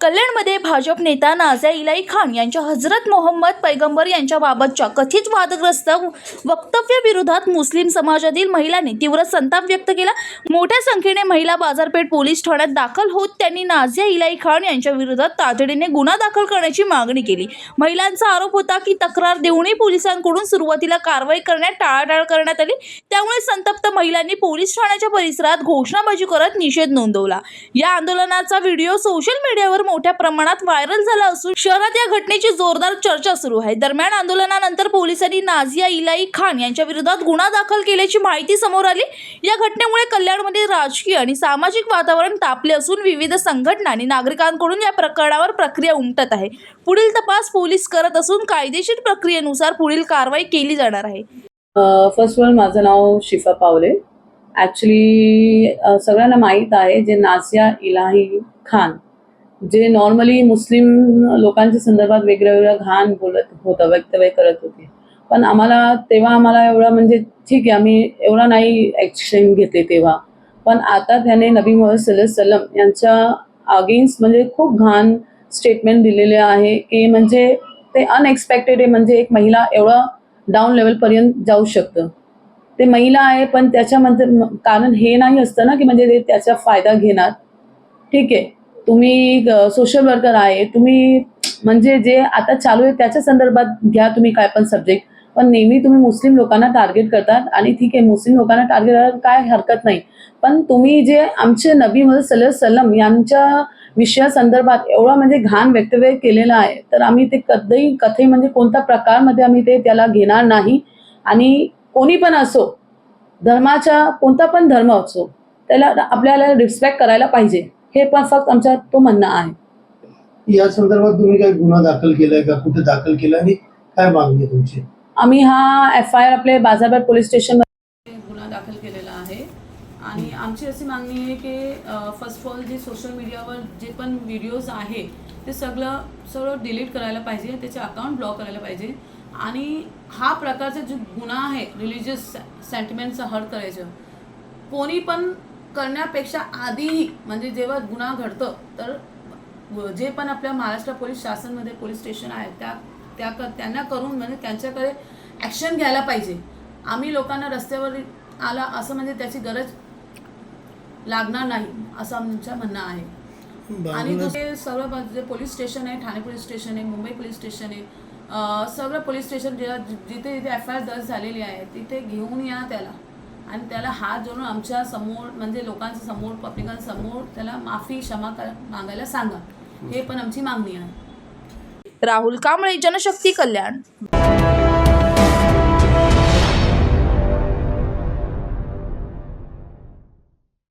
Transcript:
कल्याणमध्ये भाजप नेता नाझिया इलाही खान यांच्या हजरत मोहम्मद पैगंबर यांच्याबाबतच्या कथित वादग्रस्त वक्तव्याविरोधात मुस्लिम समाजातील महिलांनी तीव्र संताप व्यक्त केला। मोठ्या संख्येने महिला बाजारपेठ पोलीस ठाण्यात दाखल होत त्यांनी नाझिया इलाही खान यांच्या विरोधात तातडीने गुन्हा दाखल करण्याची मागणी केली। महिलांचा आरोप होता की तक्रार देऊनही पोलिसांकडून सुरुवातीला कारवाई करण्यात टाळाटाळ करण्यात आली। त्यामुळे संतप्त महिलांनी पोलीस ठाण्याच्या परिसरात घोषणाबाजी करत निषेध नोंदवला। या आंदोलनाचा व्हिडिओ सोशल मीडियावर मोठ्या प्रमाणात व्हायरल झाला असून शहरात या घटनेची जोरदार चर्चा सुरू आहे। दरम्यान आंदोलनानंतर पोलिसांनी नाझिया इलाही खान यांच्या विरोधात गुन्हा दाखल केल्याची माहिती समोर आली। या घटनेमुळे कल्याणमध्ये राजकीय आणि सामाजिक वातावरण तापले असून विविध संघटना आणि नागरिकांकडून या प्रकरणावर प्रक्रिया उमटत आहे। पुढील तपास पोलीस करत असून कायदेशीर प्रक्रियेनुसार पुढील कारवाई केली जाणार आहे। फर्स्ट ऑफ ऑल माझं नाव शिफा पावले। ॲक्च्युली सगळ्यांना माहीत आहे जे नाझिया इलाही खान जे नॉर्मली मुस्लिम लोकांच्या संदर्भात वेगवेगळ्या घाण बोलत होतं, वक्तव्य करत होते, पण तेव्हा एवढा म्हणजे ठीक आहे, आम्ही एवढा नाही ॲक्शन घेतले तेव्हा, पण आता त्याने नबी मुहम्मद सल्लल्लाहु अलैहि वसल्लम यांच्या अगेन्स्ट म्हणजे खूप घाण स्टेटमेंट दिलेले आहे की म्हणजे ते अनएक्सपेक्टेड आहे। म्हणजे एक महिला एवढा डाऊन लेवलपर्यंत जाऊ शकतं। ते महिला आहे पण त्याच्यामध्ये कारण हे नाही असतं ना की म्हणजे ते त्याचा फायदा घेणार। ठीक आहे, तुम्ही सोशल वर्कर आहे, तुम्ही म्हणजे जे आता चालू आहे त्याच्या संदर्भात घ्या तुम्ही काय पण सब्जेक्ट, पण नेहमी तुम्ही मुस्लिम लोकांना टार्गेट करतात। आणि ठीक आहे, मुस्लिम लोकांना टार्गेट करायला काय हरकत नाही, पण तुम्ही जे आमचे नबी मुहम्मद सल्लल्लाहु अलैहि वसल्लम यांच्या विषयासंदर्भात एवढा म्हणजे घाण वक्तव्य केलेलं आहे, तर आम्ही ते कधी म्हणजे कोणत्या प्रकारमध्ये आम्ही ते त्याला घेणार नाही। आणि कोणी पण असो, धर्माचा कोणता पण धर्म असो, त्याला आपल्याला रिस्पेक्ट करायला पाहिजे, हे पण फक्त आमचा तो म्हणणं आहे। या संदर्भात तुम्ही काय गुन्हा दाखल केलाय का, कुठे दाखल केला आणि काय मागणी आहे तुमची? आम्ही हा FIR आपले बाजारपेठ पोलीस स्टेशन गुन्हा दाखल केलेला आहे। आणि आमची अशी मागणी आहे की फर्स्ट ऑफ ऑल जे सोशल मीडियावर जे पण व्हिडिओज आहे ते सगळं डिलीट करायला पाहिजे, त्याचे अकाउंट ब्लॉक करायला पाहिजे। आणि हा प्रकारचा जो गुन्हा आहे रिलिजियस सेंटिमेंटचा हर्ट करायचं, कोणी पण करण्यापेक्षा आधीही म्हणजे जेव्हा गुन्हा घडतं तर जे पण आपल्या महाराष्ट्र पोलीस शासनमध्ये पोलीस स्टेशन आहेत त्यांना करून म्हणजे त्यांच्याकडे ॲक्शन घ्यायला पाहिजे। आम्ही लोकांना रस्त्यावर आला असं म्हणजे त्याची गरज लागणार नाही असं आमचं म्हणणं आहे। आणि दुसरे सर्व जे पोलीस स्टेशन आहे, ठाणे पोलीस स्टेशन आहे, मुंबई पोलीस स्टेशन आहे, सगळं पोलीस स्टेशन जिथे FIR दर्ज झालेली आहे तिथे घेऊन या त्याला, आणि त्याला हात जोडून आमच्या समोर म्हणजे लोकांच्या समोर, पब्लिकांसमोर त्याला माफी क्षमा मागायला सांगा, हे पण आमची मागणी आहे। राहुल कांबळे, जनशक्ती, कल्याण।